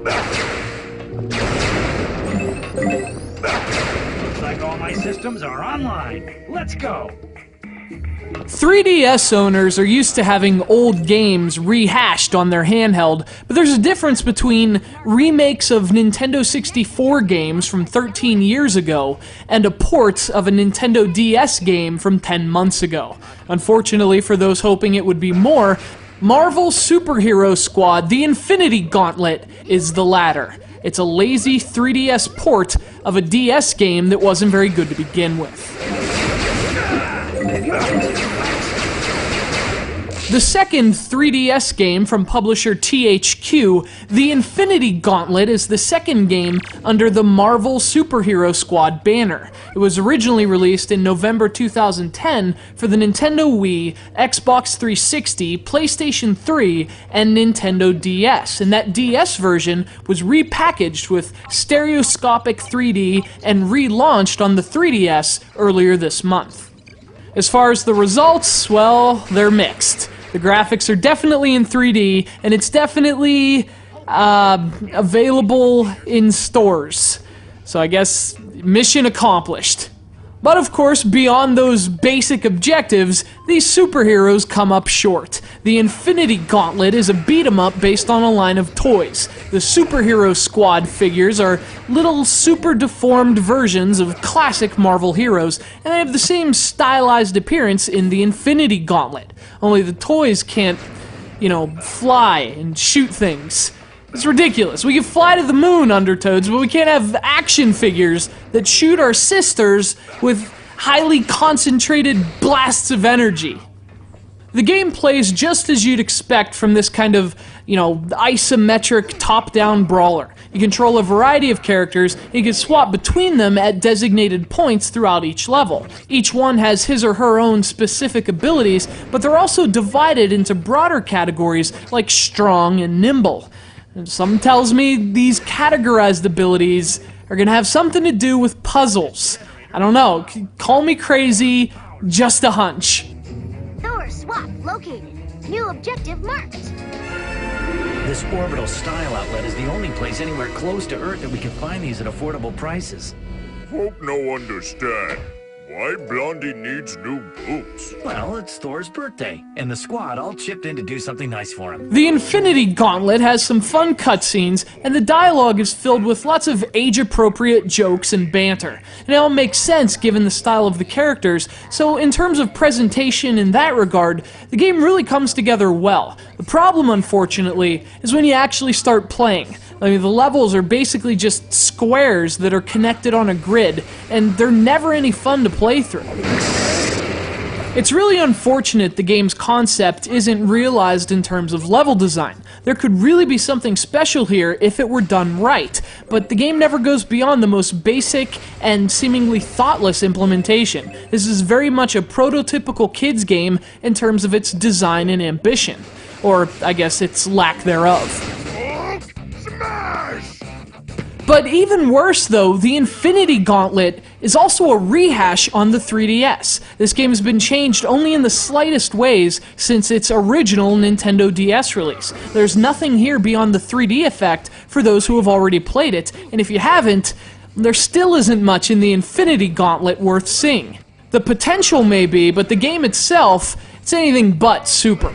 Looks like all my systems are online. Let's go. 3DS owners are used to having old games rehashed on their handheld, but there's a difference between remakes of Nintendo 64 games from 13 years ago and a port of a Nintendo DS game from 10 months ago. Unfortunately for those hoping it would be more, Marvel Superhero Squad: The Infinity Gauntlet is the latter. It's a lazy 3DS port of a DS game that wasn't very good to begin with. The second 3DS game from publisher THQ, The Infinity Gauntlet, is the second game under the Marvel Superhero Squad banner. It was originally released in November 2010 for the Nintendo Wii, Xbox 360, PlayStation 3, and Nintendo DS, and that DS version was repackaged with stereoscopic 3D and relaunched on the 3DS earlier this month. As far as the results, well, they're mixed. The graphics are definitely in 3D, and it's definitely available in stores. So I guess mission accomplished. But of course, beyond those basic objectives, these superheroes come up short. The Infinity Gauntlet is a beat-em-up based on a line of toys. The Superhero Squad figures are little super deformed versions of classic Marvel heroes, and they have the same stylized appearance in the Infinity Gauntlet. Only the toys can't, fly and shoot things. It's ridiculous. We can fly to the moon, Undertoads, but we can't have action figures that shoot our sisters with highly concentrated blasts of energy. The game plays just as you'd expect from this kind of, isometric top-down brawler. You control a variety of characters, and you can swap between them at designated points throughout each level. Each one has his or her own specific abilities, but they're also divided into broader categories like strong and nimble. Something tells me these categorized abilities are going to have something to do with puzzles. I don't know. Call me crazy, just a hunch. Thor swap located. New objective marked. This orbital style outlet is the only place anywhere close to Earth that we can find these at affordable prices. Hope no understand. Why Blondie needs new boots? Well, it's Thor's birthday, and the squad all chipped in to do something nice for him. The Infinity Gauntlet has some fun cutscenes, and the dialogue is filled with lots of age-appropriate jokes and banter. And it all makes sense given the style of the characters, so in terms of presentation in that regard, the game really comes together well. The problem, unfortunately, is when you actually start playing. I mean, the levels are basically just squares that are connected on a grid, and they're never any fun to play through. It's really unfortunate the game's concept isn't realized in terms of level design. There could really be something special here if it were done right, but the game never goes beyond the most basic and seemingly thoughtless implementation. This is very much a prototypical kids game in terms of its design and ambition. Or, I guess, its lack thereof. But even worse though, the Infinity Gauntlet is also a rehash on the 3DS. This game has been changed only in the slightest ways since its original Nintendo DS release. There's nothing here beyond the 3D effect for those who have already played it, and if you haven't, there still isn't much in the Infinity Gauntlet worth seeing. The potential may be, but the game itself, it's anything but super.